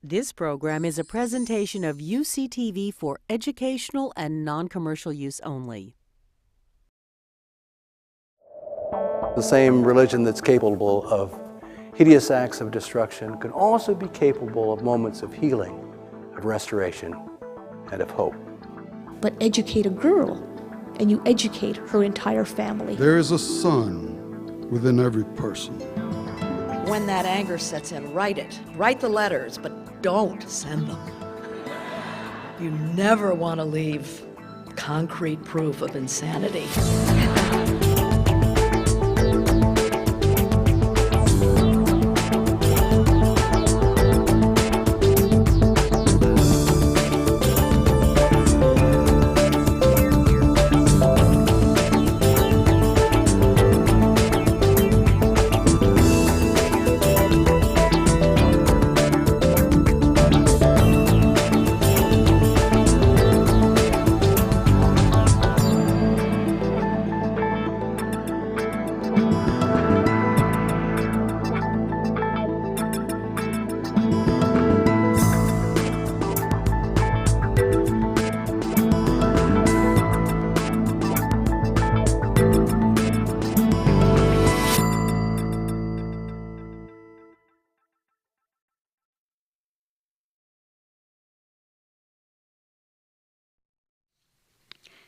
This program is a presentation of UCTV for educational and non-commercial use only. The same religion that's capable of hideous acts of destruction can also be capable of moments of healing, of restoration, and of hope. But educate a girl, and you educate her entire family. There is a sun within every person. When that anger sets in, write it. Write the letters, but don't send them. You never want to leave concrete proof of insanity.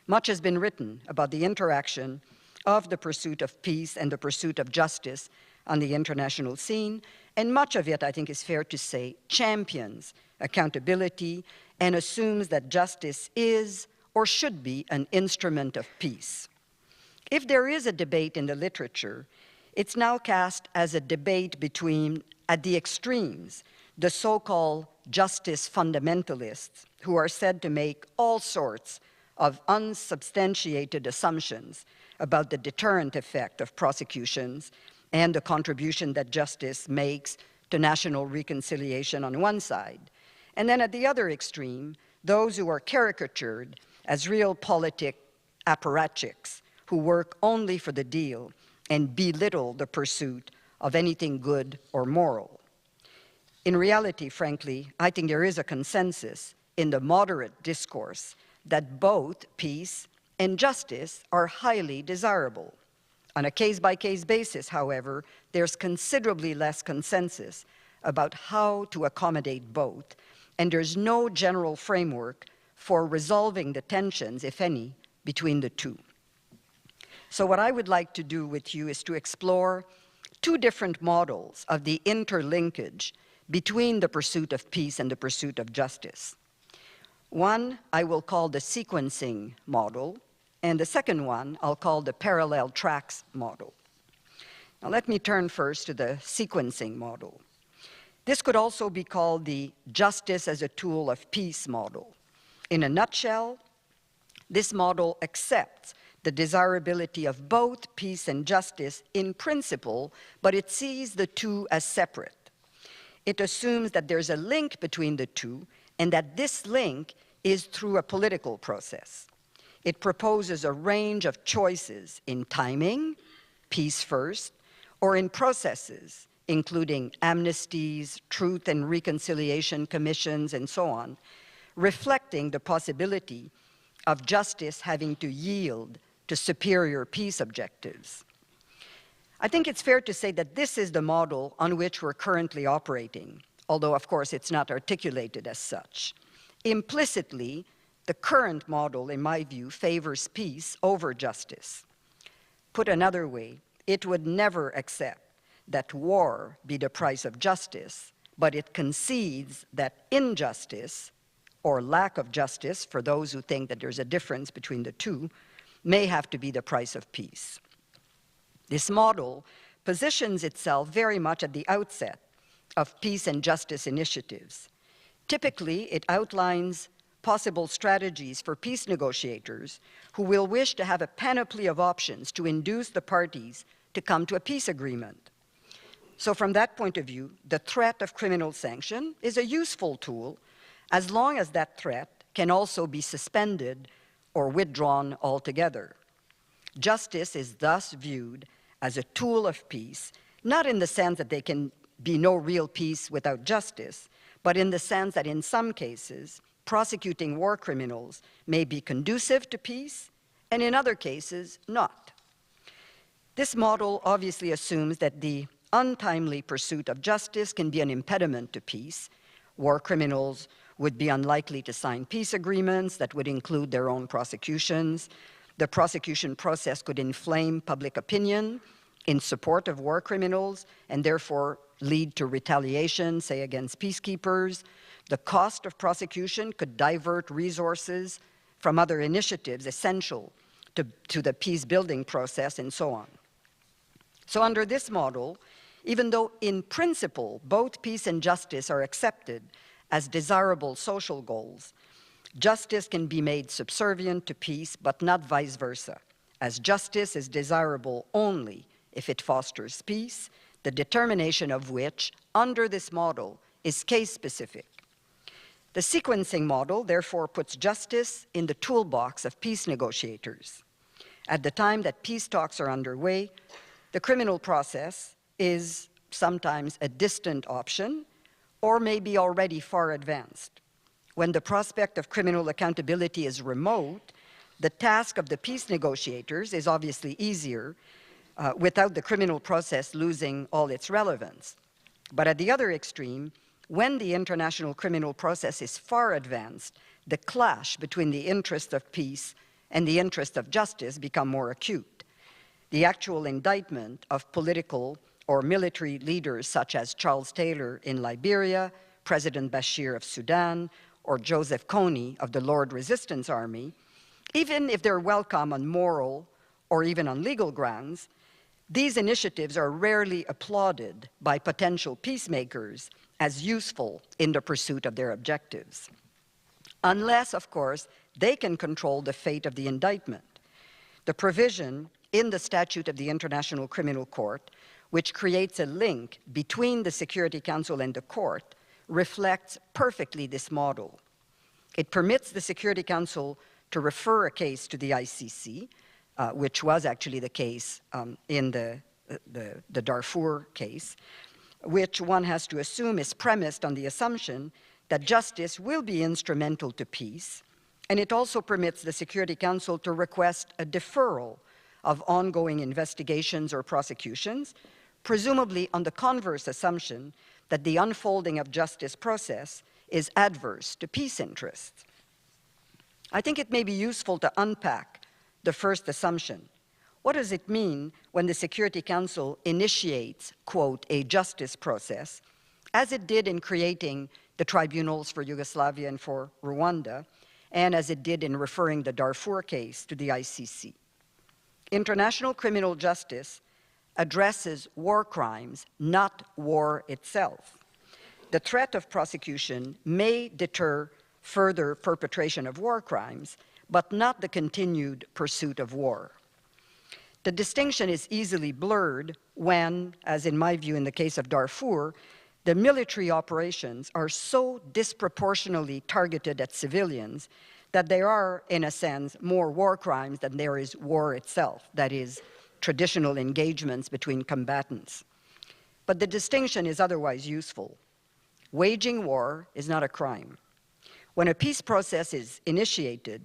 Much has been written about the interaction of the pursuit of peace and the pursuit of justice on the international scene, and much of it, I think is fair to say, champions accountability and assumes that justice is or should be an instrument of peace. If there is a debate in the literature, it's now cast as a debate between, at the extremes, the so-called justice fundamentalists, who are said to make all sorts of unsubstantiated assumptions about the deterrent effect of prosecutions and the contribution that justice makes to national reconciliation on one side. And then at the other extreme, those who are caricatured as realpolitik apparatchiks who work only for the deal and belittle the pursuit of anything good or moral. In reality, frankly, I think there is a consensus in the moderate discourse that both peace and justice are highly desirable. On a case-by-case basis, however, there's considerably less consensus about how to accommodate both, and there's no general framework for resolving the tensions, if any, between the two. So what I would like to do with you is to explore two different models of the interlinkage between the pursuit of peace and the pursuit of justice. One I will call the sequencing model, and the second one I'll call the parallel tracks model. Now let me turn first to the sequencing model. This could also be called the justice as a tool of peace model. In a nutshell, this model accepts the desirability of both peace and justice in principle, but it sees the two as separate. It assumes that there's a link between the two, and that this link is through a political process. It proposes a range of choices in timing, peace first, or in processes, including amnesties, truth and reconciliation commissions, and so on, reflecting the possibility of justice having to yield to superior peace objectives. I think it's fair to say that this is the model on which we're currently operating, although of course it's not articulated as such. Implicitly, the current model, in my view, favors peace over justice. Put another way, it would never accept that war be the price of justice, but it concedes that injustice, or lack of justice, for those who think that there's a difference between the two, may have to be the price of peace. This model positions itself very much at the outset of peace and justice initiatives. Typically, it outlines possible strategies for peace negotiators who will wish to have a panoply of options to induce the parties to come to a peace agreement. So from that point of view, the threat of criminal sanction is a useful tool as long as that threat can also be suspended or withdrawn altogether. Justice is thus viewed as a tool of peace, not in the sense that there can be no real peace without justice, but in the sense that in some cases, prosecuting war criminals may be conducive to peace, and in other cases, not. This model obviously assumes that the untimely pursuit of justice can be an impediment to peace. War criminals would be unlikely to sign peace agreements that would include their own prosecutions. The prosecution process could inflame public opinion in support of war criminals and therefore lead to retaliation, say, against peacekeepers. The cost of prosecution could divert resources from other initiatives essential to the peace-building process, and so on. So under this model, even though in principle both peace and justice are accepted as desirable social goals, justice can be made subservient to peace, but not vice versa, as justice is desirable only if it fosters peace, the determination of which, under this model, is case-specific. The sequencing model, therefore, puts justice in the toolbox of peace negotiators. At the time that peace talks are underway, the criminal process is sometimes a distant option or maybe already far advanced. When the prospect of criminal accountability is remote, the task of the peace negotiators is obviously easier without the criminal process losing all its relevance. But at the other extreme, when the international criminal process is far advanced, the clash between the interest of peace and the interest of justice become more acute. The actual indictment of political or military leaders such as Charles Taylor in Liberia, President Bashir of Sudan, or Joseph Kony of the Lord Resistance Army, even if they're welcome on moral or even on legal grounds, these initiatives are rarely applauded by potential peacemakers as useful in the pursuit of their objectives. Unless, of course, they can control the fate of the indictment. The provision in the Statute of the International Criminal Court, which creates a link between the Security Council and the court, reflects perfectly this model. It permits the Security Council to refer a case to the ICC, which was actually the case in the Darfur case, which one has to assume is premised on the assumption that justice will be instrumental to peace, and it also permits the Security Council to request a deferral of ongoing investigations or prosecutions, presumably on the converse assumption that the unfolding of justice process is adverse to peace interests. I think it may be useful to unpack the first assumption. What does it mean when the Security Council initiates, quote, a justice process, as it did in creating the tribunals for Yugoslavia and for Rwanda, and as it did in referring the Darfur case to the ICC? International criminal justice addresses war crimes, not war itself. The threat of prosecution may deter further perpetration of war crimes, but not the continued pursuit of war. The distinction is easily blurred when, as in my view in the case of Darfur, the military operations are so disproportionately targeted at civilians that there are, in a sense, more war crimes than there is war itself, that is, traditional engagements between combatants. But the distinction is otherwise useful. Waging war is not a crime. When a peace process is initiated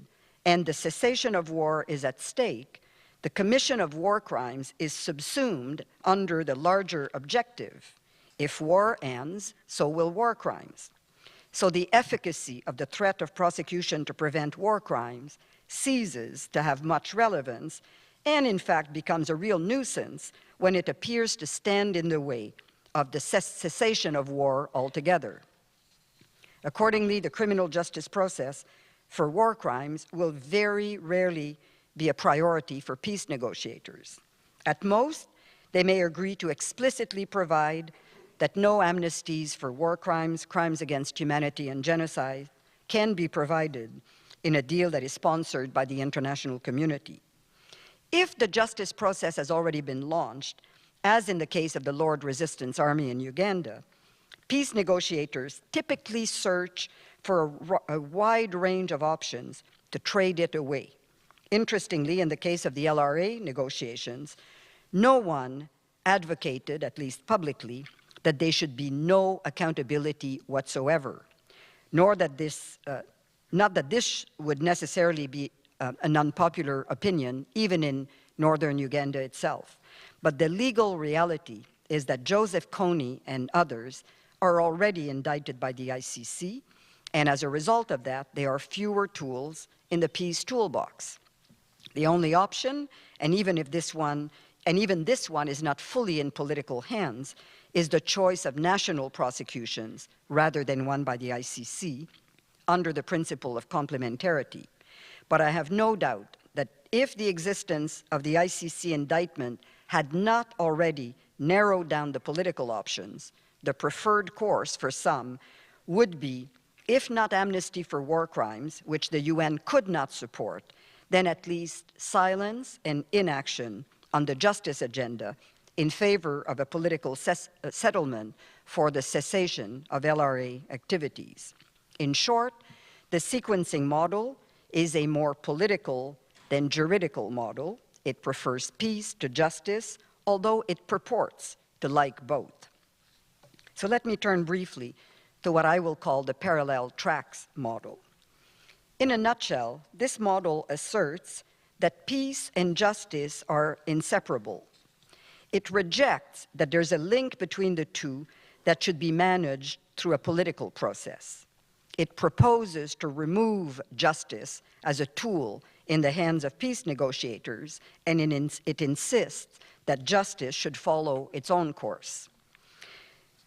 and the cessation of war is at stake, the commission of war crimes is subsumed under the larger objective. If war ends, so will war crimes. So the efficacy of the threat of prosecution to prevent war crimes ceases to have much relevance and, in fact, becomes a real nuisance when it appears to stand in the way of the cessation of war altogether. Accordingly, the criminal justice process for war crimes will very rarely be a priority for peace negotiators. At most, they may agree to explicitly provide that no amnesties for war crimes, crimes against humanity, and genocide can be provided in a deal that is sponsored by the international community. If the justice process has already been launched, as in the case of the Lord Resistance Army in Uganda, peace negotiators typically search for a wide range of options to trade it away. Interestingly, in the case of the LRA negotiations, no one advocated, at least publicly, that there should be no accountability whatsoever, nor that this, not that this would necessarily be an unpopular opinion, even in northern Uganda itself. But the legal reality is that Joseph Kony and others are already indicted by the ICC, and as a result of that, there are fewer tools in the peace toolbox. The only option, and even this one is not fully in political hands, is the choice of national prosecutions rather than one by the ICC under the principle of complementarity. But I have no doubt that if the existence of the ICC indictment had not already narrowed down the political options, the preferred course for some would be, if not amnesty for war crimes, which the UN could not support, then at least silence and inaction on the justice agenda in favor of a political settlement for the cessation of LRA activities. In short, the sequencing model is a more political than juridical model. It prefers peace to justice, although it purports to like both. So let me turn briefly to what I will call the parallel tracks model. In a nutshell, this model asserts that peace and justice are inseparable. It rejects that there's a link between the two that should be managed through a political process. It proposes to remove justice as a tool in the hands of peace negotiators, and it insists that justice should follow its own course.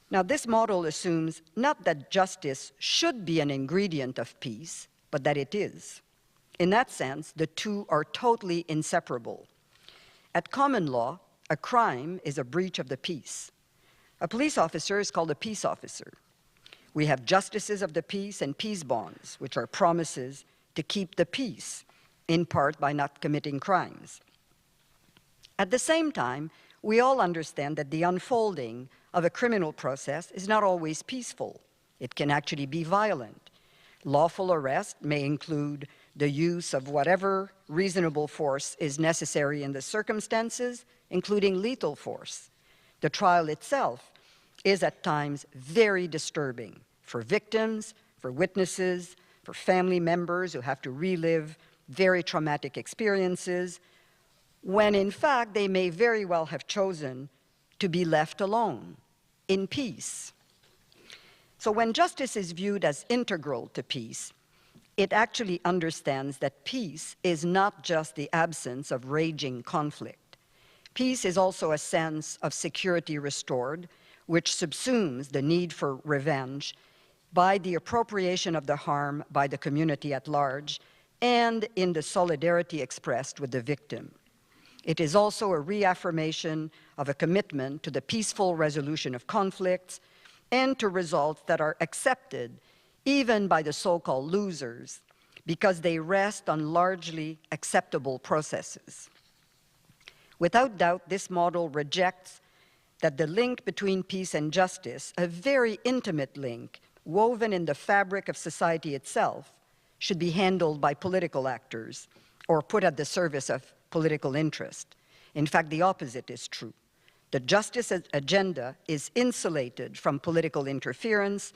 Now, this model assumes not that justice should be an ingredient of peace, but that it is. In that sense, the two are totally inseparable. At common law, a crime is a breach of the peace. A police officer is called a peace officer. We have justices of the peace and peace bonds, which are promises to keep the peace, in part by not committing crimes. At the same time, we all understand that the unfolding of a criminal process is not always peaceful. It can actually be violent. Lawful arrest may include the use of whatever reasonable force is necessary in the circumstances, including lethal force. The trial itself is at times very disturbing for victims, for witnesses, for family members who have to relive very traumatic experiences, when in fact they may very well have chosen to be left alone, in peace. So when justice is viewed as integral to peace, it actually understands that peace is not just the absence of raging conflict. Peace is also a sense of security restored, which subsumes the need for revenge by the appropriation of the harm by the community at large and in the solidarity expressed with the victim. It is also a reaffirmation of a commitment to the peaceful resolution of conflicts and to results that are accepted even by the so-called losers because they rest on largely acceptable processes. Without doubt, this model rejects that the link between peace and justice, a very intimate link woven in the fabric of society itself, should be handled by political actors or put at the service of political interest. In fact, the opposite is true. The justice agenda is insulated from political interference,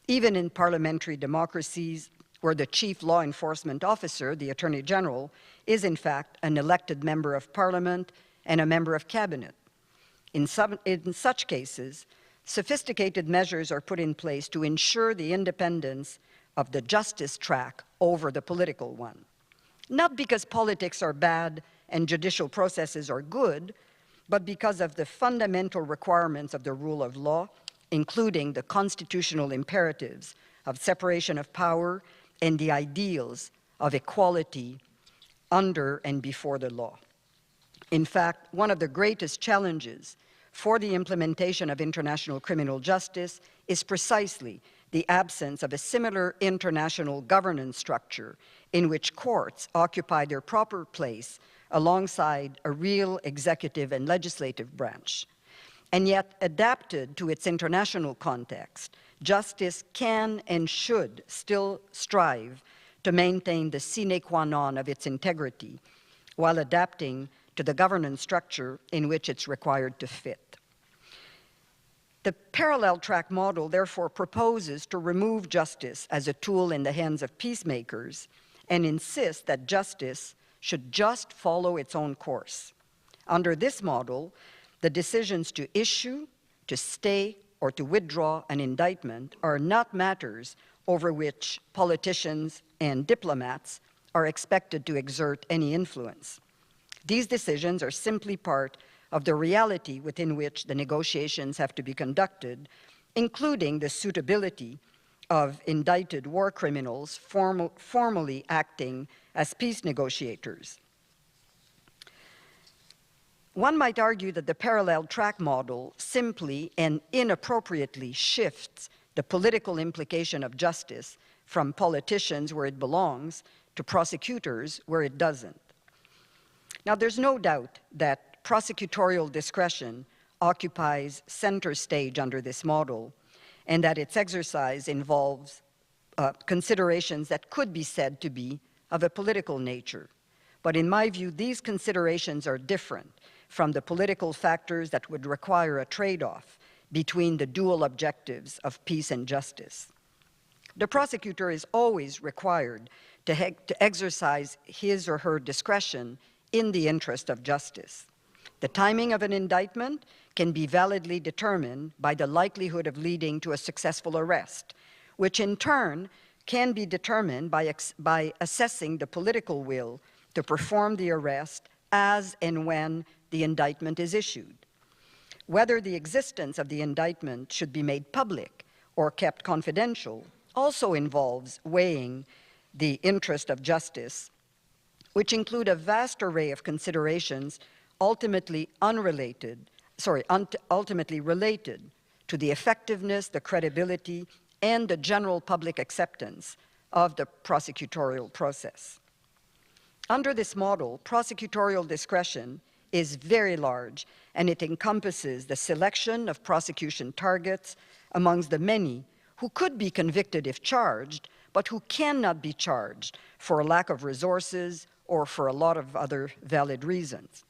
even in parliamentary democracies where the chief law enforcement officer, the Attorney General, is in fact an elected member of parliament and a member of cabinet. In such cases, sophisticated measures are put in place to ensure the independence of the justice track over the political one. Not because politics are bad and judicial processes are good, but because of the fundamental requirements of the rule of law, including the constitutional imperatives of separation of power and the ideals of equality under and before the law. In fact, one of the greatest challenges for the implementation of international criminal justice is precisely the absence of a similar international governance structure in which courts occupy their proper place alongside a real executive and legislative branch. And yet, adapted to its international context, justice can and should still strive to maintain the sine qua non of its integrity while adapting to the governance structure in which it's required to fit. The parallel track model therefore proposes to remove justice as a tool in the hands of peacemakers and insists that justice should just follow its own course. Under this model, the decisions to issue, to stay, or to withdraw an indictment are not matters over which politicians and diplomats are expected to exert any influence. These decisions are simply part of the reality within which the negotiations have to be conducted, including the suitability of indicted war criminals formally acting as peace negotiators. One might argue that the parallel track model simply and inappropriately shifts the political implication of justice from politicians where it belongs to prosecutors where it doesn't. Now, there's no doubt that prosecutorial discretion occupies center stage under this model, and that its exercise involves considerations that could be said to be of a political nature. But in my view, these considerations are different from the political factors that would require a trade-off between the dual objectives of peace and justice. The prosecutor is always required to exercise his or her discretion in the interest of justice. The timing of an indictment can be validly determined by the likelihood of leading to a successful arrest, which in turn can be determined by assessing the political will to perform the arrest as and when the indictment is issued. Whether the existence of the indictment should be made public or kept confidential also involves weighing the interest of justice, which include a vast array of considerations ultimately related to the effectiveness, the credibility, and the general public acceptance of the prosecutorial process. Under this model, prosecutorial discretion is very large, and it encompasses the selection of prosecution targets amongst the many who could be convicted if charged, but who cannot be charged for a lack of resources or for a lot of other valid reasons.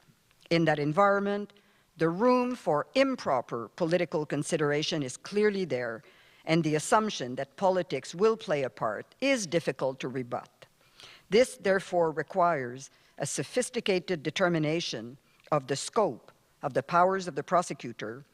In that environment, the room for improper political consideration is clearly there, and the assumption that politics will play a part is difficult to rebut. This, therefore, requires a sophisticated determination of the scope of the powers of the prosecutor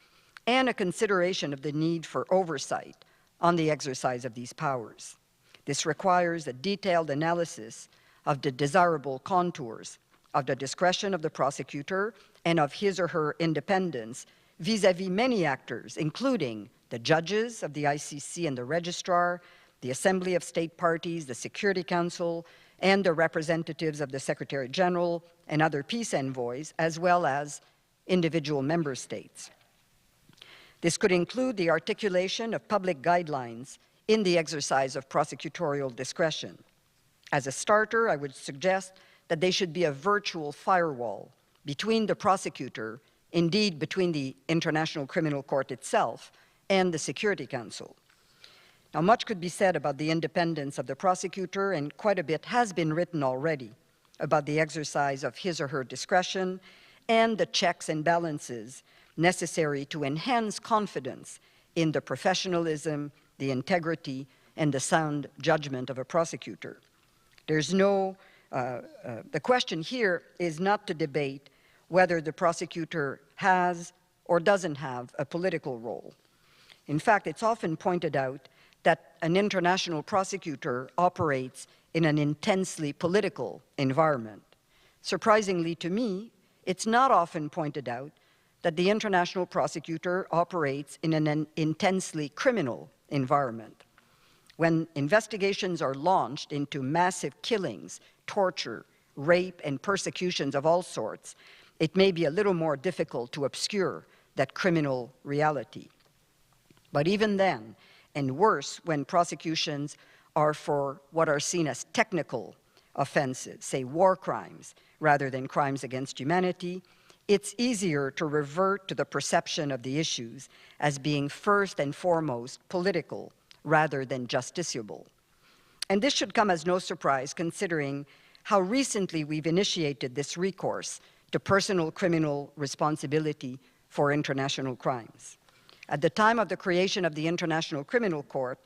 and a consideration of the need for oversight on the exercise of these powers. This requires a detailed analysis of the desirable contours of the discretion of the prosecutor and of his or her independence vis-à-vis many actors, including the judges of the ICC and the registrar, the Assembly of State Parties, the Security Council, and the representatives of the Secretary General and other peace envoys, as well as individual member states. This could include the articulation of public guidelines in the exercise of prosecutorial discretion. As a starter, I would suggest that they should be a virtual firewall between the prosecutor, indeed between the International Criminal Court itself, and the Security Council. Now, much could be said about the independence of the prosecutor, and quite a bit has been written already about the exercise of his or her discretion and the checks and balances necessary to enhance confidence in the professionalism, the integrity, and the sound judgment of a prosecutor. The question here is not to debate whether the prosecutor has or doesn't have a political role. In fact, it's often pointed out that an international prosecutor operates in an intensely political environment. Surprisingly to me, it's not often pointed out that the international prosecutor operates in an intensely criminal environment. When investigations are launched into massive killings, torture, rape, and persecutions of all sorts, it may be a little more difficult to obscure that criminal reality. But even then, and worse when prosecutions are for what are seen as technical offenses, say war crimes, rather than crimes against humanity, it's easier to revert to the perception of the issues as being first and foremost political rather than justiciable. And this should come as no surprise considering how recently we've initiated this recourse to personal criminal responsibility for international crimes. At the time of the creation of the International Criminal Court,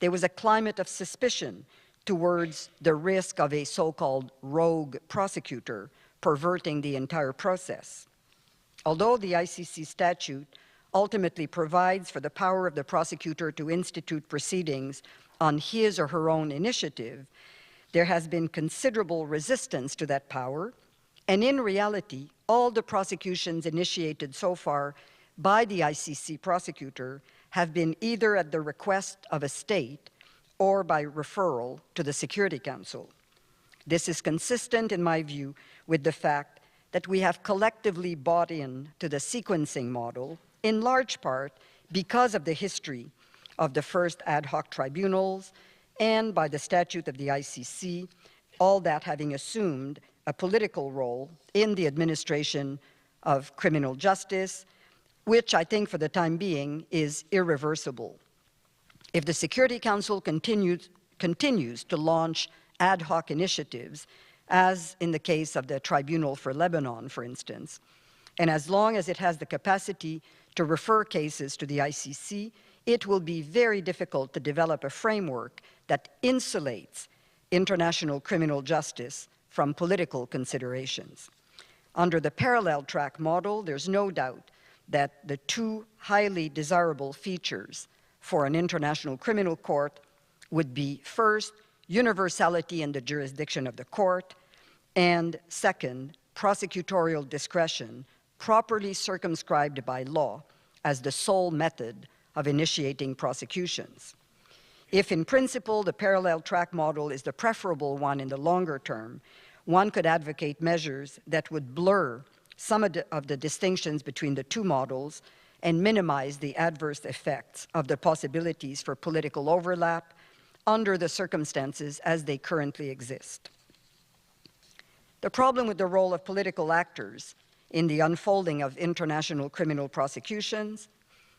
there was a climate of suspicion towards the risk of a so-called rogue prosecutor perverting the entire process. Although the ICC statute ultimately provides for the power of the prosecutor to institute proceedings on his or her own initiative, there has been considerable resistance to that power, and in reality, all the prosecutions initiated so far by the ICC prosecutor have been either at the request of a state or by referral to the Security Council. This is consistent, in my view, with the fact that we have collectively bought in to the sequencing model, in large part because of the history of the first ad hoc tribunals and by the statute of the ICC, all that having assumed a political role in the administration of criminal justice, which I think for the time being is irreversible. If the Security Council continues to launch ad hoc initiatives, as in the case of the Tribunal for Lebanon, for instance, and as long as it has the capacity to refer cases to the ICC, it will be very difficult to develop a framework that insulates international criminal justice from political considerations. Under the parallel track model, there's no doubt that the two highly desirable features for an international criminal court would be, first, universality in the jurisdiction of the court, and second, prosecutorial discretion properly circumscribed by law as the sole method of initiating prosecutions. If in principle the parallel track model is the preferable one in the longer term, one could advocate measures that would blur some of the distinctions between the two models and minimize the adverse effects of the possibilities for political overlap under the circumstances as they currently exist. The problem with the role of political actors in the unfolding of international criminal prosecutions,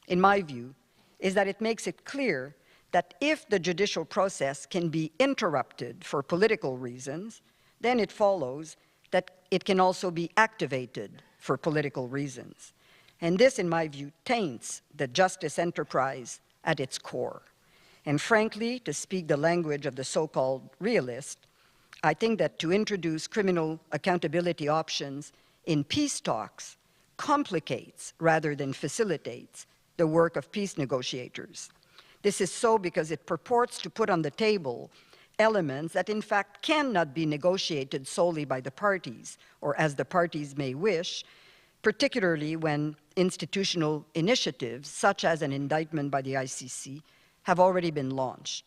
in my view, is that it makes it clear that if the judicial process can be interrupted for political reasons, then it follows that it can also be activated for political reasons. And this, in my view, taints the justice enterprise at its core. And frankly, to speak the language of the so-called realist, I think that to introduce criminal accountability options in peace talks complicates rather than facilitates the work of peace negotiators. This is so because it purports to put on the table elements that in fact cannot be negotiated solely by the parties or as the parties may wish, particularly when institutional initiatives such as an indictment by the ICC have already been launched.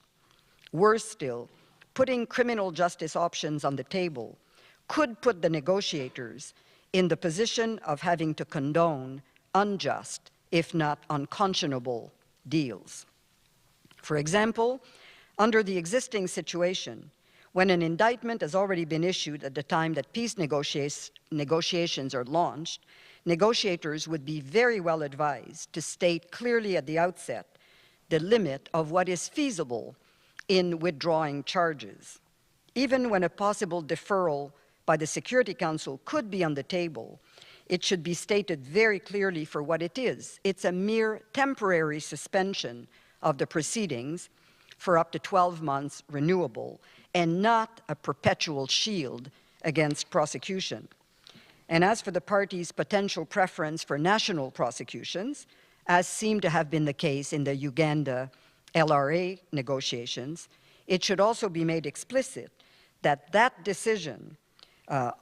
Worse still, putting criminal justice options on the table could put the negotiators in the position of having to condone unjust, if not unconscionable, deals. For example, under the existing situation, when an indictment has already been issued at the time that peace negotiations are launched, negotiators would be very well advised to state clearly at the outset the limit of what is feasible in withdrawing charges. Even when a possible deferral by the Security Council could be on the table, it should be stated very clearly for what it is. It's a mere temporary suspension of the proceedings for up to 12 months renewable, and not a perpetual shield against prosecution. And as for the parties' potential preference for national prosecutions, as seemed to have been the case in the Uganda LRA negotiations, it should also be made explicit that that decision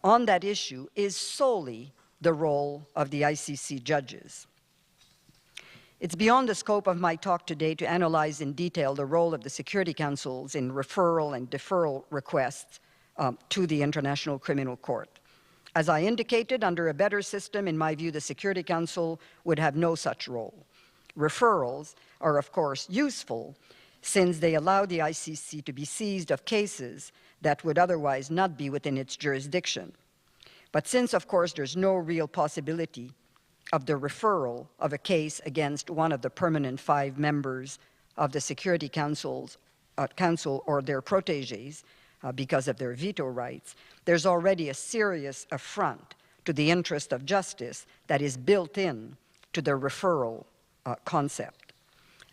on that issue is solely the role of the ICC judges. It's beyond the scope of my talk today to analyze in detail the role of the Security Councils in referral and deferral requests to the International Criminal Court. As I indicated, under a better system, in my view, the Security Council would have no such role. Referrals are, of course, useful since they allow the ICC to be seized of cases that would otherwise not be within its jurisdiction. But since, of course, there's no real possibility of the referral of a case against one of the permanent 5 members of the Security Council or their protégés because of their veto rights, there's already a serious affront to the interest of justice that is built in to the referral concept.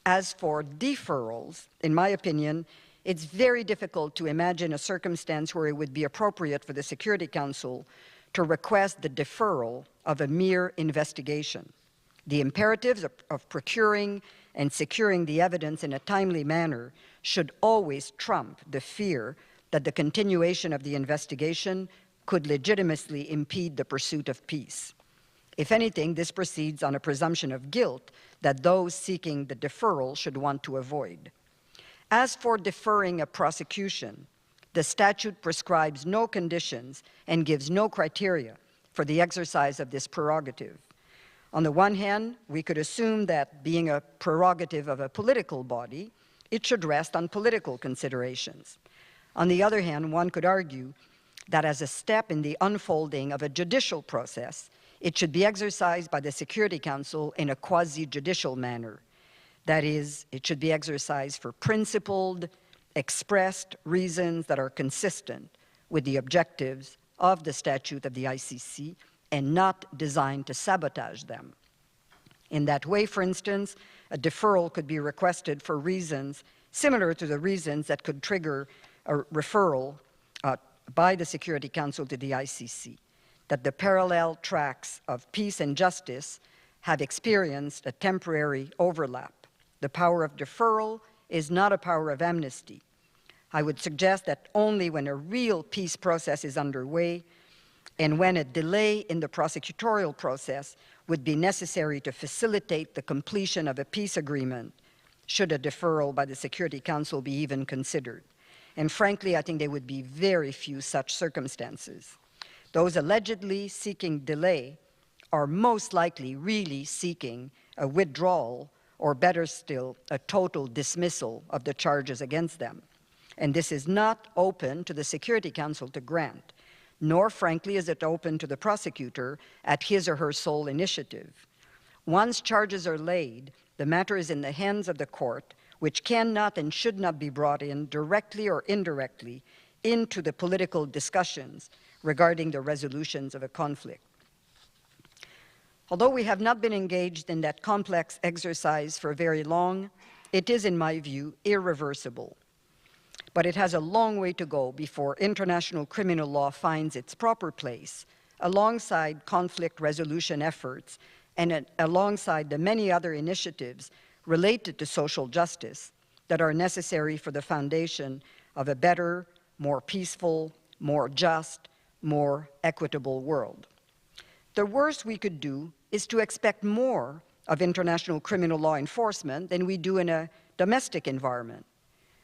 As for deferrals, in my opinion, it's very difficult to imagine a circumstance where it would be appropriate for the Security Council to request the deferral of a mere investigation. The imperatives of procuring and securing the evidence in a timely manner should always trump the fear that the continuation of the investigation could legitimately impede the pursuit of peace. If anything, this proceeds on a presumption of guilt that those seeking the deferral should want to avoid. As for deferring a prosecution, the statute prescribes no conditions and gives no criteria for the exercise of this prerogative. On the one hand, we could assume that being a prerogative of a political body, it should rest on political considerations. On the other hand, one could argue that as a step in the unfolding of a judicial process, it should be exercised by the Security Council in a quasi-judicial manner. That is, it should be exercised for principled, expressed reasons that are consistent with the objectives of the statute of the ICC and not designed to sabotage them. In that way, for instance, a deferral could be requested for reasons similar to the reasons that could trigger a referral by the Security Council to the ICC, that the parallel tracks of peace and justice have experienced a temporary overlap. The power of deferral is not a power of amnesty. I would suggest that only when a real peace process is underway and when a delay in the prosecutorial process would be necessary to facilitate the completion of a peace agreement should a deferral by the Security Council be even considered. And frankly, I think there would be very few such circumstances. Those allegedly seeking delay are most likely really seeking a withdrawal, or better still, a total dismissal of the charges against them. And this is not open to the Security Council to grant, nor, frankly, is it open to the prosecutor at his or her sole initiative. Once charges are laid, the matter is in the hands of the court, which cannot and should not be brought in directly or indirectly into the political discussions regarding the resolutions of a conflict. Although we have not been engaged in that complex exercise for very long, it is, in my view, irreversible. But it has a long way to go before international criminal law finds its proper place alongside conflict resolution efforts and alongside the many other initiatives related to social justice that are necessary for the foundation of a better, more peaceful, more just, more equitable world. The worst we could do is to expect more of international criminal law enforcement than we do in a domestic environment.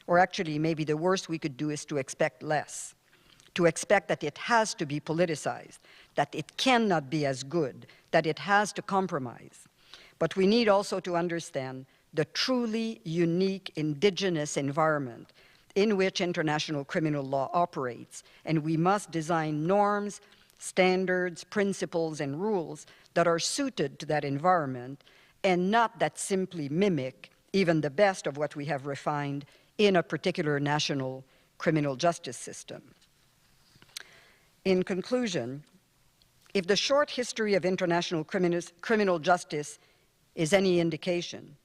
Or actually, maybe the worst we could do is to expect less, to expect that it has to be politicized, that it cannot be as good, that it has to compromise. But we need also to understand the truly unique indigenous environment in which international criminal law operates, and we must design norms, standards, principles, and rules that are suited to that environment and not that simply mimic even the best of what we have refined in a particular national criminal justice system. In conclusion, if the short history of international criminal justice is any indication,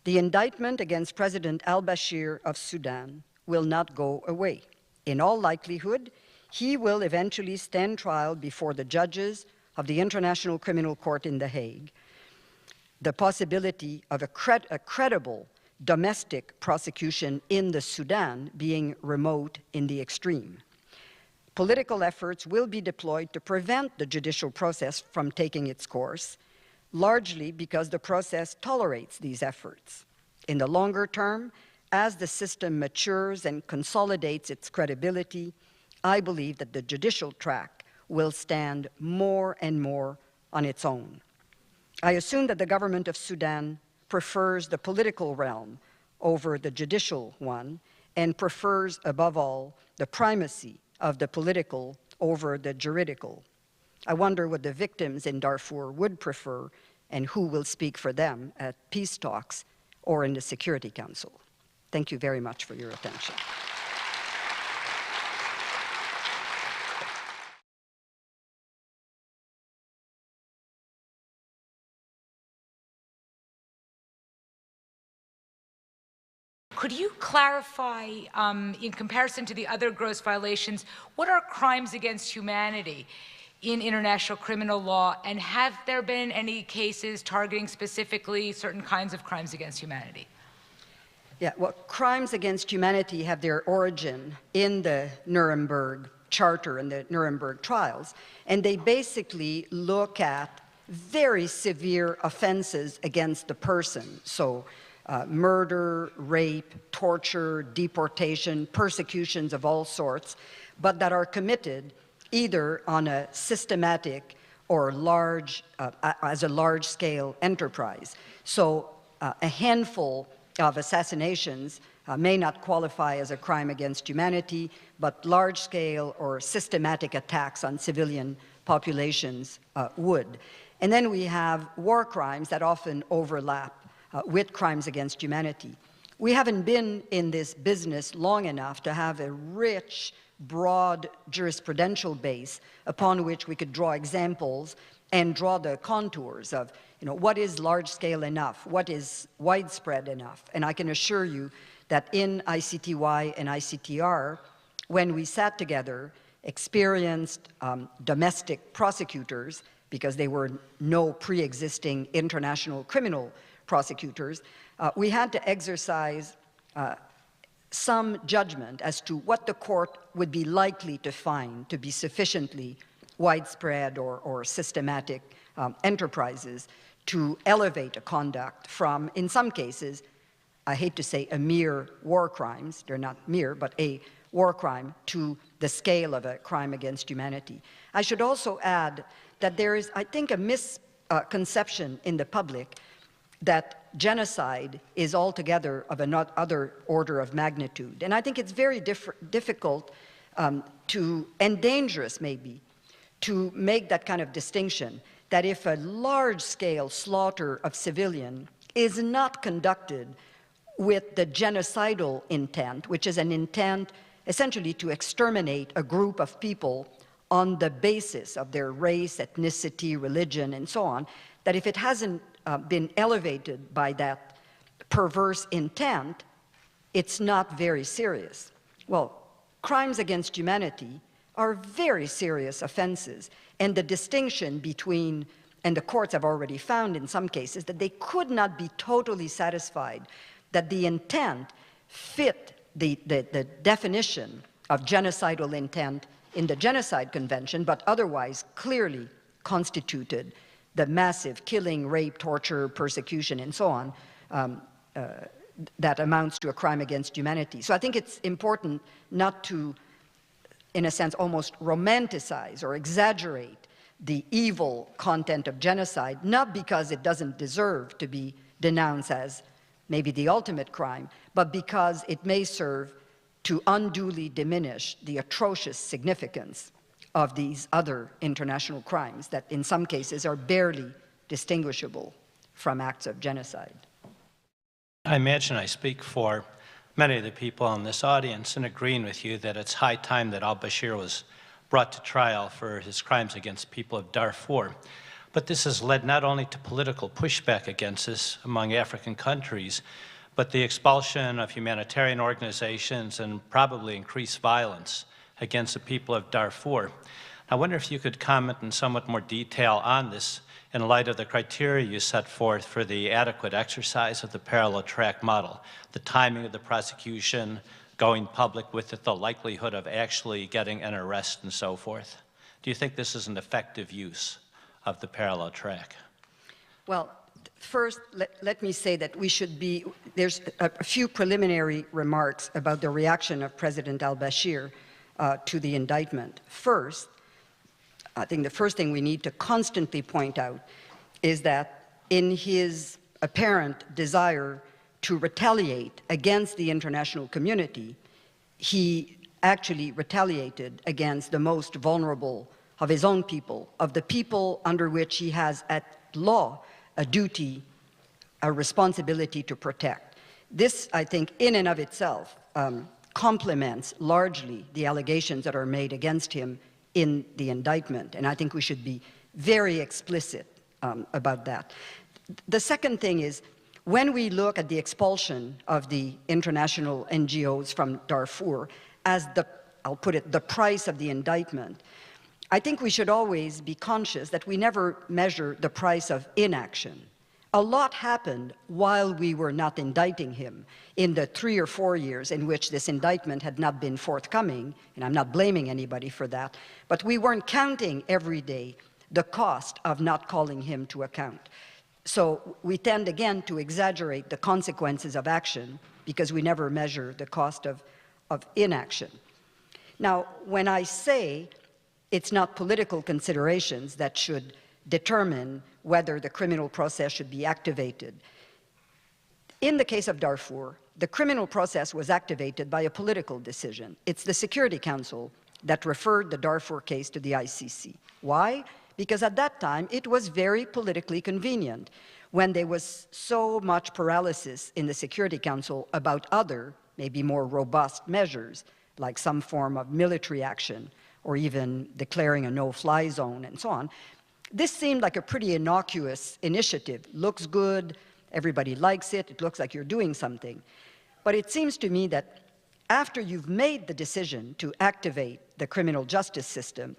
the indictment against President al-Bashir of Sudan will not go away. In all likelihood, he will eventually stand trial before the judges of the International Criminal Court in The Hague. The possibility of a credible domestic prosecution in the Sudan being remote in the extreme. Political efforts will be deployed to prevent the judicial process from taking its course, largely because the process tolerates these efforts. In the longer term, as the system matures and consolidates its credibility, I believe that the judicial track will stand more and more on its own. I assume that the government of Sudan prefers the political realm over the judicial one and prefers, above all, the primacy of the political over the juridical. I wonder what the victims in Darfur would prefer and who will speak for them at peace talks or in the Security Council. Thank you very much for your attention. Could you clarify, in comparison to the other gross violations, what are crimes against humanity in international criminal law, and have there been any cases targeting specifically certain kinds of crimes against humanity? Yeah, well, crimes against humanity have their origin in the Nuremberg Charter and the Nuremberg trials, and they basically look at very severe offenses against the person. So murder, rape, torture, deportation, persecutions of all sorts, but that are committed either on a systematic or as a large-scale enterprise. So a handful of assassinations may not qualify as a crime against humanity, but large-scale or systematic attacks on civilian populations would. And then we have war crimes that often overlap with crimes against humanity. We haven't been in this business long enough to have a rich, broad jurisprudential base upon which we could draw examples and draw the contours of, what is large-scale enough, what is widespread enough. And I can assure you that in ICTY and ICTR, when we sat together, experienced domestic prosecutors, because there were no pre-existing international criminal prosecutors, we had to exercise some judgment as to what the court would be likely to find to be sufficiently widespread or systematic enterprises to elevate a conduct from, in some cases, I hate to say a mere war crimes, they're not mere, but a war crime, to the scale of a crime against humanity. I should also add that there is, I think, a misconception in the public that genocide is altogether of another order of magnitude. And I think it's very difficult and dangerous, maybe, to make that kind of distinction, that if a large-scale slaughter of civilian is not conducted with the genocidal intent, which is an intent essentially to exterminate a group of people on the basis of their race, ethnicity, religion, and so on, that if it hasn't been elevated by that perverse intent, it's not very serious. Well, crimes against humanity are very serious offenses, and the distinction between, and the courts have already found in some cases, that they could not be totally satisfied that the intent fit the definition of genocidal intent in the Genocide Convention, but otherwise clearly constituted the massive killing, rape, torture, persecution, and so on, that amounts to a crime against humanity. So I think it's important not to, in a sense, almost romanticize or exaggerate the evil content of genocide, not because it doesn't deserve to be denounced as maybe the ultimate crime, but because it may serve to unduly diminish the atrocious significance of these other international crimes that in some cases are barely distinguishable from acts of genocide. I imagine I speak for many of the people in this audience in agreeing with you that it's high time that al-Bashir was brought to trial for his crimes against people of Darfur. But this has led not only to political pushback against this among African countries, but the expulsion of humanitarian organizations and probably increased violence against the people of Darfur. I wonder if you could comment in somewhat more detail on this in light of the criteria you set forth for the adequate exercise of the parallel track model, the timing of the prosecution, going public with it, the likelihood of actually getting an arrest and so forth. Do you think this is an effective use of the parallel track? Well, first, let me say that there's a few preliminary remarks about the reaction of President al-Bashir to the indictment. First, I think the first thing we need to constantly point out is that in his apparent desire to retaliate against the international community, he actually retaliated against the most vulnerable of his own people, of the people under which he has at law a duty, a responsibility to protect. This, I think, in and of itself, complements largely the allegations that are made against him in the indictment, and I think we should be very explicit about that. The second thing is, When we look at the expulsion of the international NGOs from Darfur as the, I'll put it, the price of the indictment, I think we should always be conscious that we never measure the price of inaction. A lot happened while we were not indicting him in the 3 or 4 years in which this indictment had not been forthcoming, and I'm not blaming anybody for that, but we weren't counting every day the cost of not calling him to account. So we tend again to exaggerate the consequences of action because we never measure the cost of inaction. Now, when I say it's not political considerations that should determine whether the criminal process should be activated. In the case of Darfur, the criminal process was activated by a political decision. It's the Security Council that referred the Darfur case to the ICC. Why? Because at that time, it was very politically convenient when there was so much paralysis in the Security Council about other, maybe more robust measures, like some form of military action, or even declaring a no-fly zone and so on. This seemed like a pretty innocuous initiative. Looks good, everybody likes it, it looks like you're doing something. But it seems to me that after you've made the decision to activate the criminal justice system,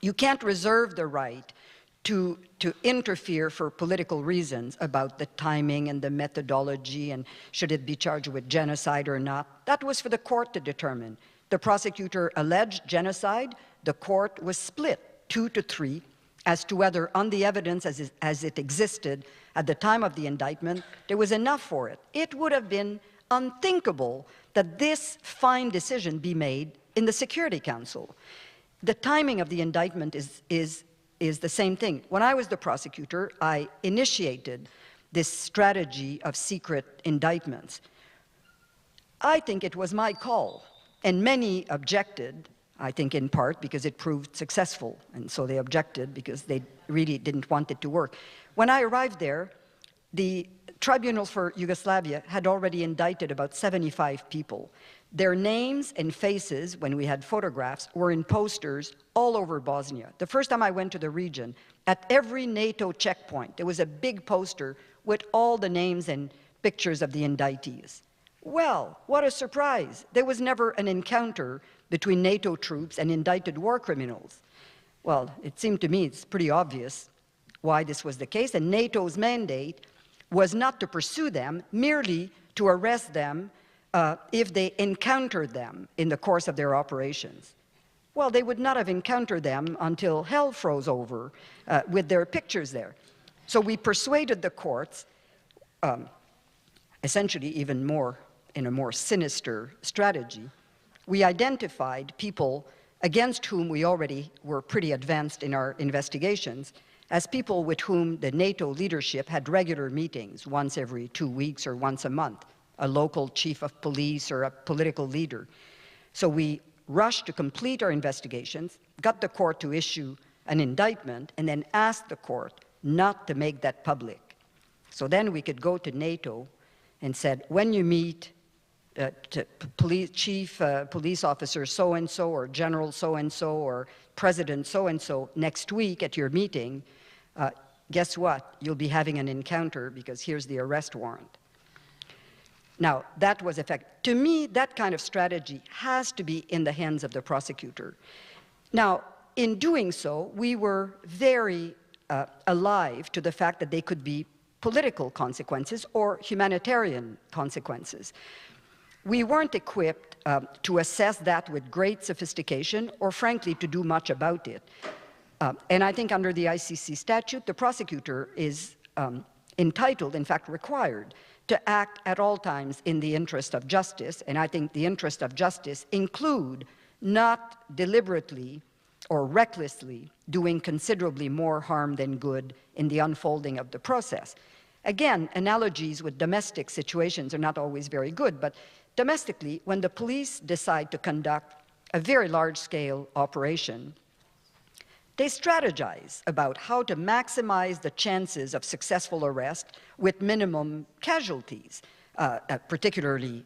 you can't reserve the right to interfere for political reasons about the timing and the methodology and should it be charged with genocide or not. That was for the court to determine. The prosecutor alleged genocide. The court was split 2 to 3 as to whether on the evidence as it existed at the time of the indictment, there was enough for it. It would have been unthinkable that this fine decision be made in the Security Council. The timing of the indictment is the same thing. When I was the prosecutor, I initiated this strategy of secret indictments. I think it was my call, and many objected, I think in part because it proved successful, and so they objected because they really didn't want it to work. When I arrived there, the tribunals for Yugoslavia had already indicted about 75 people. Their names and faces, when we had photographs, were in posters all over Bosnia. The first time I went to the region, at every NATO checkpoint, there was a big poster with all the names and pictures of the indictees. Well, what a surprise. There was never an encounter between NATO troops and indicted war criminals. Well, it seemed to me it's pretty obvious why this was the case, and NATO's mandate was not to pursue them, merely to arrest them if they encountered them in the course of their operations. Well, they would not have encountered them until hell froze over with their pictures there. So we persuaded the courts, essentially even more in a more sinister strategy. We identified people against whom we already were pretty advanced in our investigations as people with whom the NATO leadership had regular meetings once every 2 weeks or once a month, a local chief of police or a political leader. So we rushed to complete our investigations, got the court to issue an indictment, and then asked the court not to make that public. So then we could go to NATO and said, when you meet chief police officer so-and-so or general so-and-so or president so-and-so next week at your meeting, guess what? You'll be having an encounter because here's the arrest warrant. Now, that was effective. To me, that kind of strategy has to be in the hands of the prosecutor. Now, in doing so, we were very alive to the fact that they could be political consequences or humanitarian consequences. We weren't equipped to assess that with great sophistication or, frankly, to do much about it. And I think under the ICC statute, the prosecutor is entitled, in fact required, to act at all times in the interest of justice. And I think the interest of justice include not deliberately or recklessly doing considerably more harm than good in the unfolding of the process. Again, analogies with domestic situations are not always very good, but domestically, when the police decide to conduct a very large-scale operation, they strategize about how to maximize the chances of successful arrest with minimum casualties, particularly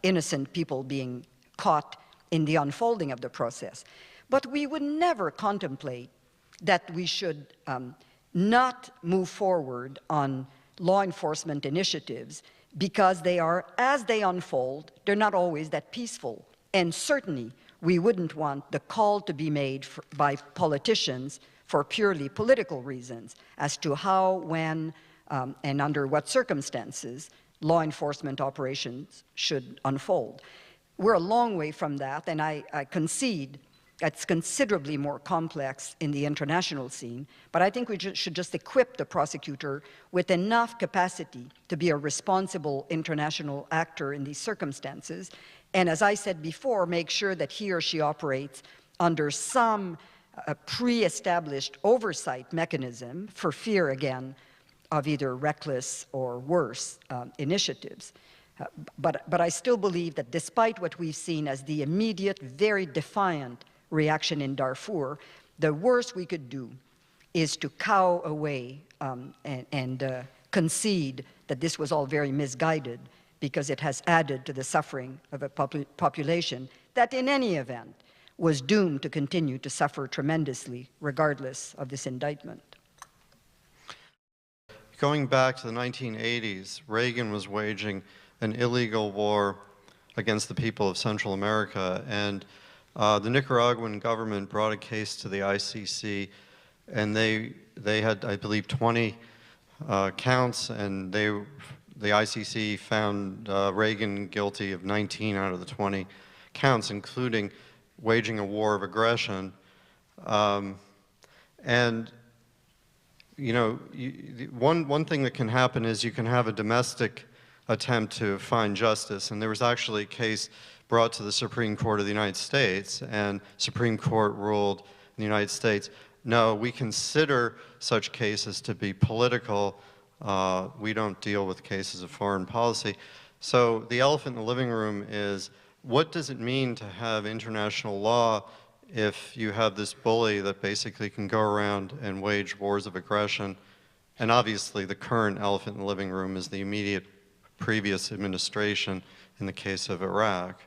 innocent people being caught in the unfolding of the process. But we would never contemplate that we should not move forward on law enforcement initiatives because they are, as they unfold, they're not always that peaceful. And certainly, we wouldn't want the call to be made by politicians for purely political reasons as to how, when, and under what circumstances law enforcement operations should unfold. We're a long way from that, and I concede it's considerably more complex in the international scene, but I think we should just equip the prosecutor with enough capacity to be a responsible international actor in these circumstances, and as I said before, make sure that he or she operates under some pre-established oversight mechanism for fear, again, of either reckless or worse initiatives. But I still believe that despite what we've seen as the immediate, very defiant reaction in Darfur, the worst we could do is to cow away and concede that this was all very misguided, because it has added to the suffering of a population that in any event was doomed to continue to suffer tremendously regardless of this indictment. Going back to the 1980s, Reagan was waging an illegal war against the people of Central America, and the Nicaraguan government brought a case to the ICC, and they had, I believe, 20 counts, and the ICC found Reagan guilty of 19 out of the 20 counts, including waging a war of aggression. And you know, one thing that can happen is you can have a domestic attempt to find justice, and there was actually a case brought to the Supreme Court of the United States, and Supreme Court ruled in the United States, no, we consider such cases to be political. We don't deal with cases of foreign policy. So the elephant in the living room is, what does it mean to have international law if you have this bully that basically can go around and wage wars of aggression? And obviously the current elephant in the living room is the immediate previous administration in the case of Iraq.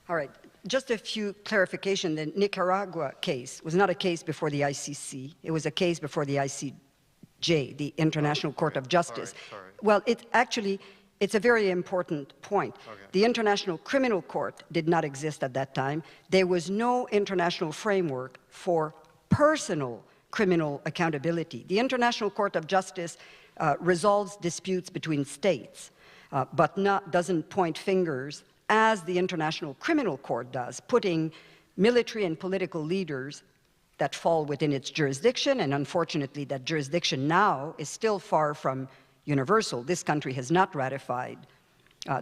All right, just a few clarifications. The Nicaragua case was not a case before the ICC. It was a case before the ICJ, the International Court of Justice. Sorry. Well, it's a very important point. Okay. The International Criminal Court did not exist at that time. There was no international framework for personal criminal accountability. The International Court of Justice resolves disputes between states, but doesn't point fingers as the International Criminal Court does, putting military and political leaders that fall within its jurisdiction, and unfortunately that jurisdiction now is still far from universal. This country has not ratified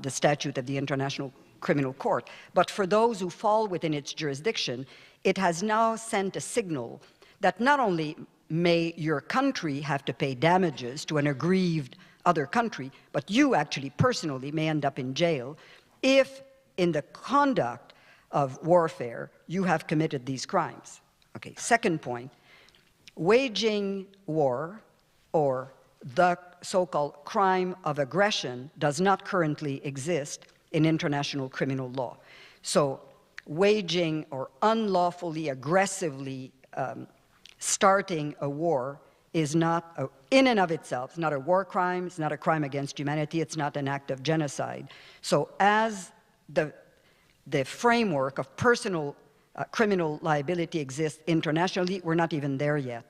the statute of the International Criminal Court. But for those who fall within its jurisdiction, it has now sent a signal that not only may your country have to pay damages to an aggrieved other country, but you actually personally may end up in jail if in the conduct of warfare you have committed these crimes. Okay, second point, waging war or the so-called crime of aggression does not currently exist in international criminal law. So waging or unlawfully, aggressively starting a war is not, in and of itself, not a war crime, it's not a crime against humanity, it's not an act of genocide. So as the framework of personal criminal liability exists internationally, we're not even there yet.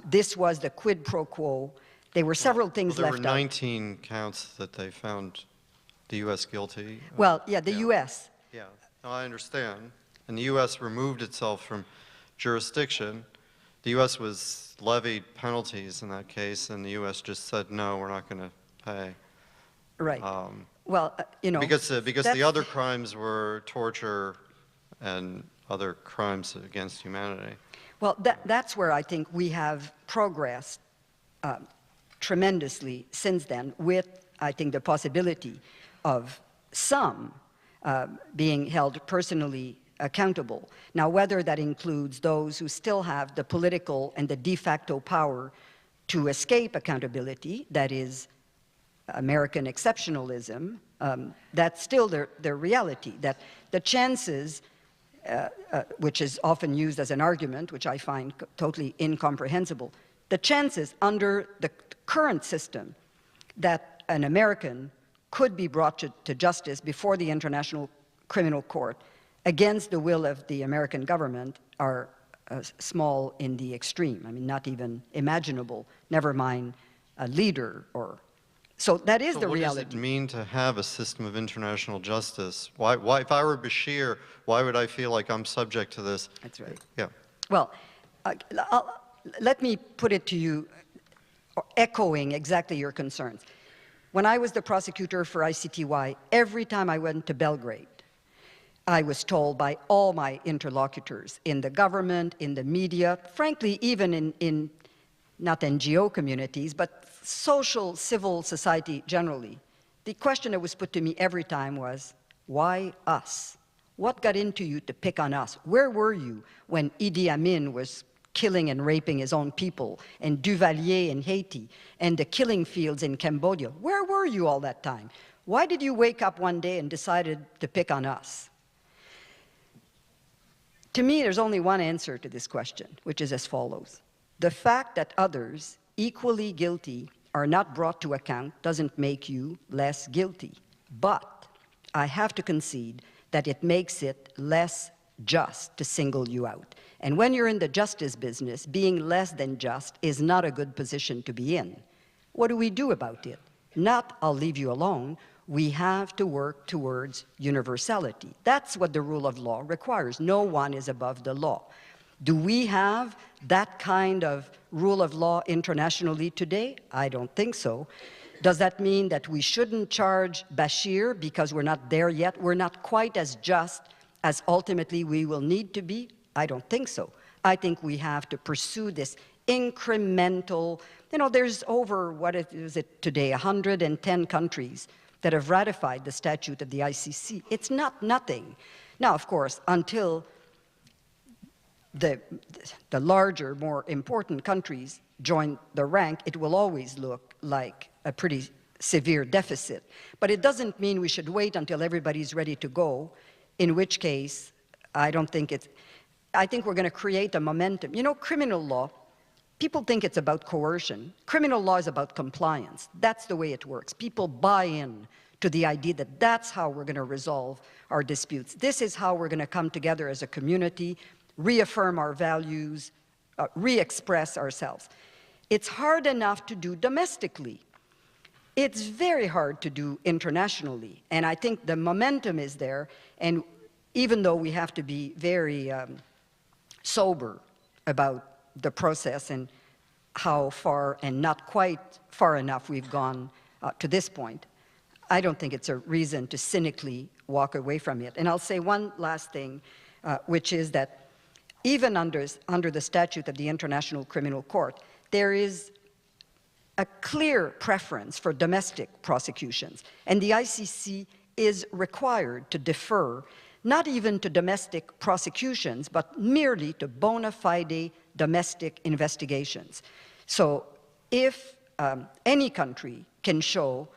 This was the quid pro quo. There were several things left out. There were 19 counts that they found the U.S. guilty. Well, yeah, the U.S. Yeah, no, I understand. And the U.S. removed itself from jurisdiction. The U.S. was levied penalties in that case, and the U.S. just said, no, we're not going to pay. Right. Well, you know, because the other crimes were torture and other crimes against humanity. Well, that's where I think we have progressed tremendously since then, with, I think, the possibility of some being held personally accountable. Now, whether that includes those who still have the political and the de facto power to escape accountability, that is American exceptionalism, that's still their reality, that the chances, which is often used as an argument, which I find totally incomprehensible, the chances under the current system that an American could be brought to justice before the International Criminal Court against the will of the American government are small in the extreme. I mean, not even imaginable, never mind a leader or... So that is the reality. What does it mean to have a system of international justice? Why, if I were Bashir, why would I feel like I'm subject to this? That's right. Yeah. Well, let me put it to you, echoing exactly your concerns. When I was the prosecutor for ICTY, every time I went to Belgrade, I was told by all my interlocutors in the government, in the media, frankly, even in not NGO communities, but social, civil society generally, the question that was put to me every time was, why us? What got into you to pick on us? Where were you when Idi Amin was killing and raping his own people, and Duvalier in Haiti, and the killing fields in Cambodia? Where were you all that time? Why did you wake up one day and decided to pick on us? To me, there's only one answer to this question, which is as follows. The fact that others, equally guilty, are not brought to account doesn't make you less guilty. But I have to concede that it makes it less just to single you out. And when you're in the justice business, being less than just is not a good position to be in. What do we do about it? Not, I'll leave you alone. We have to work towards universality. That's what the rule of law requires. No one is above the law. Do we have that kind of rule of law internationally today? I don't think so. Does that mean that we shouldn't charge Bashir because we're not there yet? We're not quite as just as ultimately we will need to be? I don't think so. I think we have to pursue this incremental, there's over, what is it today, 110 countries that have ratified the statute of the ICC. It's not nothing. Now, of course, until the larger, more important countries join the rank, it will always look like a pretty severe deficit. But it doesn't mean we should wait until everybody's ready to go, in which case, I think we're going to create a momentum. Criminal law, people think it's about coercion. Criminal law is about compliance. That's the way it works. People buy in to the idea that that's how we're going to resolve our disputes. This is how we're going to come together as a community, reaffirm our values, re-express ourselves. It's hard enough to do domestically. It's very hard to do internationally. And I think the momentum is there. And even though we have to be very sober about the process and how far and not quite far enough we've gone to this point, I don't think it's a reason to cynically walk away from it. And I'll say one last thing, which is that even under the statute of the International Criminal Court, there is a clear preference for domestic prosecutions. And the ICC is required to defer, not even to domestic prosecutions, but merely to bona fide domestic investigations. So if any country can show,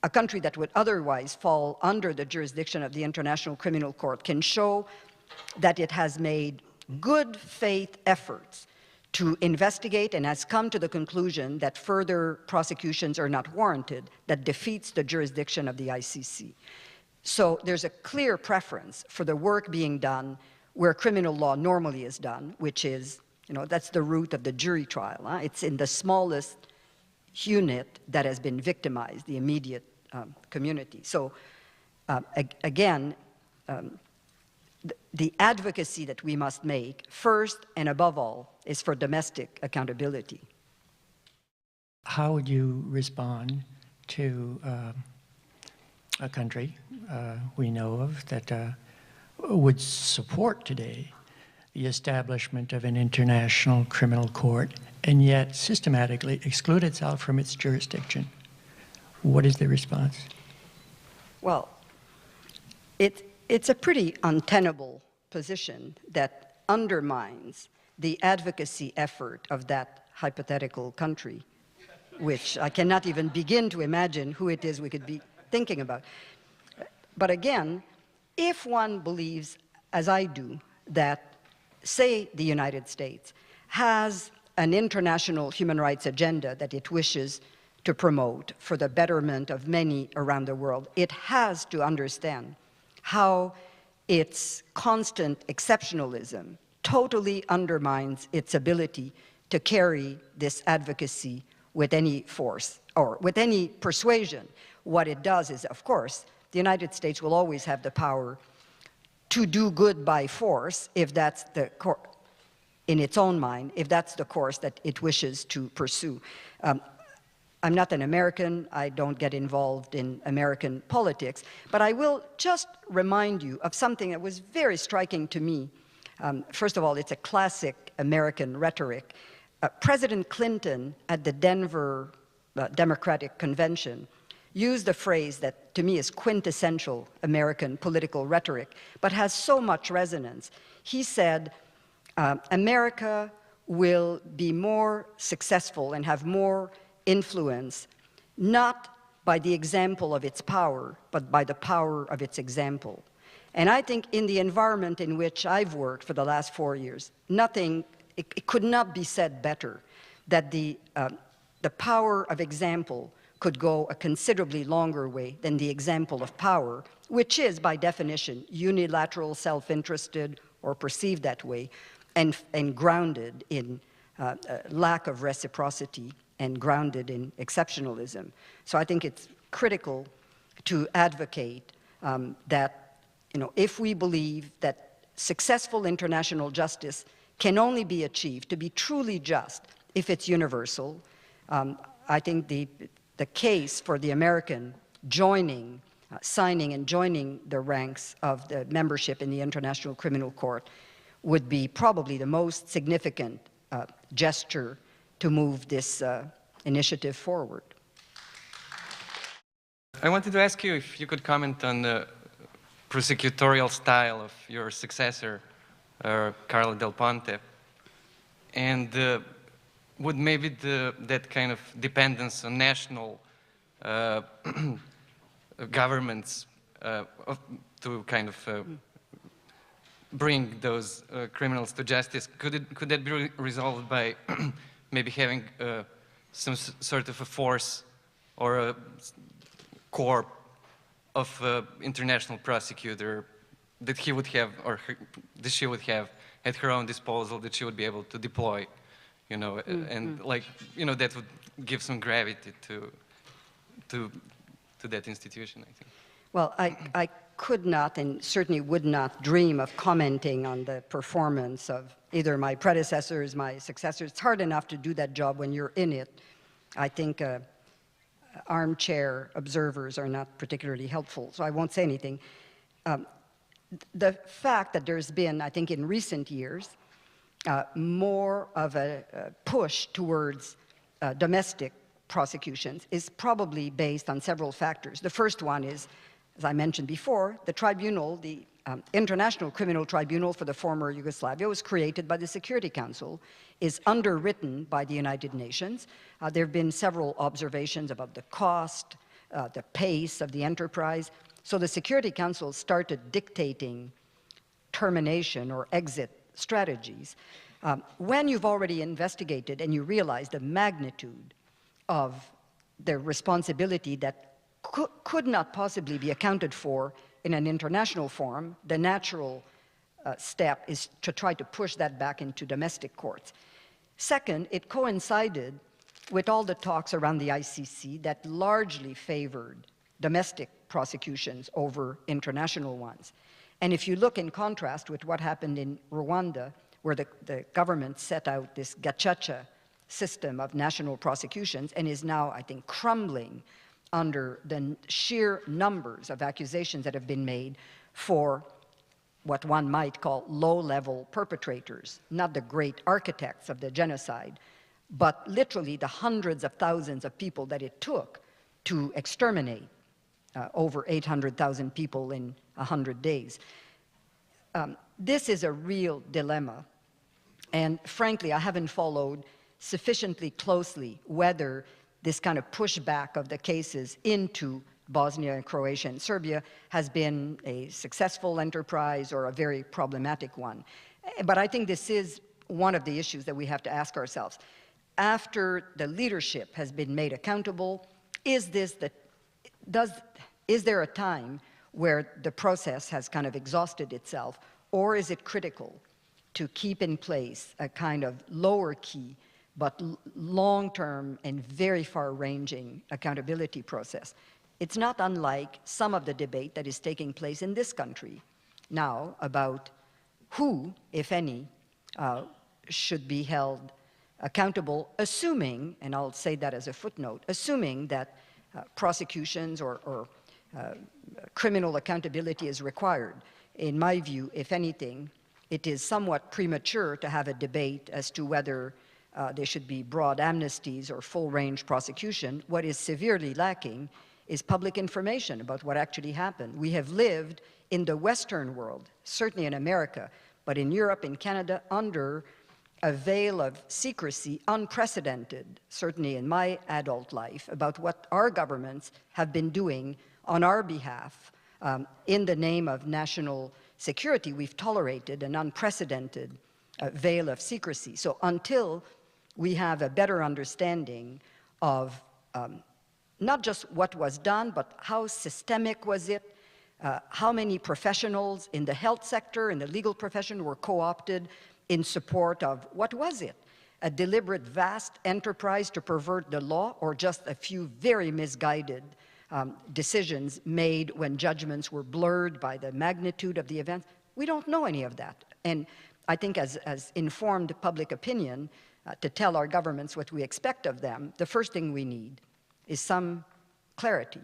a country that would otherwise fall under the jurisdiction of the International Criminal Court can show that it has made good faith efforts to investigate and has come to the conclusion that further prosecutions are not warranted, that defeats the jurisdiction of the ICC. So there's a clear preference for the work being done where criminal law normally is done, which is, that's the root of the jury trial. Huh? It's in the smallest unit that has been victimized, the immediate community. So again, the advocacy that we must make, first and above all, is for domestic accountability. How would you respond to a country we know of that would support today the establishment of an international criminal court and yet systematically exclude itself from its jurisdiction? What is the response? Well, it's a pretty untenable position that undermines the advocacy effort of that hypothetical country, which I cannot even begin to imagine who it is we could be thinking about. But again, if one believes, as I do, that, say, the United States has an international human rights agenda that it wishes to promote for the betterment of many around the world, it has to understand how its constant exceptionalism totally undermines its ability to carry this advocacy with any force or with any persuasion. What it does is, of course, the United States will always have the power to do good by force if that's the in its own mind, if that's the course that it wishes to pursue. I'm not an American, I don't get involved in American politics, but I will just remind you of something that was very striking to me. First of all, it's a classic American rhetoric. President Clinton at the Denver Democratic Convention used a phrase that to me is quintessential American political rhetoric, but has so much resonance. He said, America will be more successful and have more influence, not by the example of its power, but by the power of its example. And I think in the environment in which I've worked for the last 4 years, it could not be said better that the power of example could go a considerably longer way than the example of power, which is by definition unilateral, self-interested, or perceived that way, and grounded in lack of reciprocity and grounded in exceptionalism. So I think it's critical to advocate that, if we believe that successful international justice can only be achieved to be truly just if it's universal, I think the case for the American signing and joining the ranks of the membership in the International Criminal Court would be probably the most significant gesture to move this initiative forward. I wanted to ask you if you could comment on the prosecutorial style of your successor, Carla Del Ponte, and would maybe that kind of dependence on national governments to kind of bring those criminals to justice, could that be resolved by maybe having some sort of a force or a corps of international prosecutor that he would have, or that she would have at her own disposal, that she would be able to deploy, and that would give some gravity to that institution, I think. Well, I could not and certainly would not dream of commenting on the performance of either my predecessors, my successors. It's hard enough to do that job when you're in it. I think armchair observers are not particularly helpful, so I won't say anything. The fact that there's been, I think in recent years, more of a push towards domestic prosecutions is probably based on several factors. The first one is, as I mentioned before, the tribunal, the International Criminal Tribunal for the former Yugoslavia, was created by the Security Council, is underwritten by the United Nations. There have been several observations about the cost, the pace of the enterprise. So the Security Council started dictating termination or exit strategies. When you've already investigated and you realize the magnitude of the responsibility that could not possibly be accounted for in an international forum, the natural step is to try to push that back into domestic courts. Second, it coincided with all the talks around the ICC that largely favored domestic prosecutions over international ones. And if you look in contrast with what happened in Rwanda, where the government set out this gacaca system of national prosecutions and is now, I think, crumbling under the sheer numbers of accusations that have been made for what one might call low-level perpetrators, not the great architects of the genocide, but literally the hundreds of thousands of people that it took to exterminate over 800,000 people in 100 days. This is a real dilemma. And frankly, I haven't followed sufficiently closely whether this kind of pushback of the cases into Bosnia and Croatia and Serbia has been a successful enterprise or a very problematic one. But I think this is one of the issues that we have to ask ourselves. After the leadership has been made accountable, is there a time where the process has kind of exhausted itself, or is it critical to keep in place a kind of lower key but long-term and very far-ranging accountability process? It's not unlike some of the debate that is taking place in this country now about who, if any, should be held accountable, assuming, and I'll say that as a footnote, assuming that prosecutions or criminal accountability is required. In my view, if anything, it is somewhat premature to have a debate as to whether there should be broad amnesties or full-range prosecution. What is severely lacking is public information about what actually happened. We have lived in the Western world, certainly in America, but in Europe, in Canada, under a veil of secrecy unprecedented, certainly in my adult life, about what our governments have been doing on our behalf in the name of national security. We've tolerated an unprecedented veil of secrecy. So until we have a better understanding of not just what was done, but how systemic was it, how many professionals in the health sector, in the legal profession were co-opted in support of, what was it? A deliberate, vast enterprise to pervert the law, or just a few very misguided decisions made when judgments were blurred by the magnitude of the events? We don't know any of that. And I think as informed public opinion, to tell our governments what we expect of them, the first thing we need is some clarity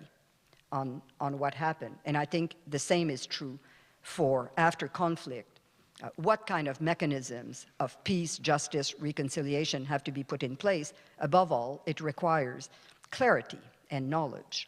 on what happened. And I think the same is true for after conflict. What kind of mechanisms of peace, justice, reconciliation have to be put in place? Above all, it requires clarity and knowledge.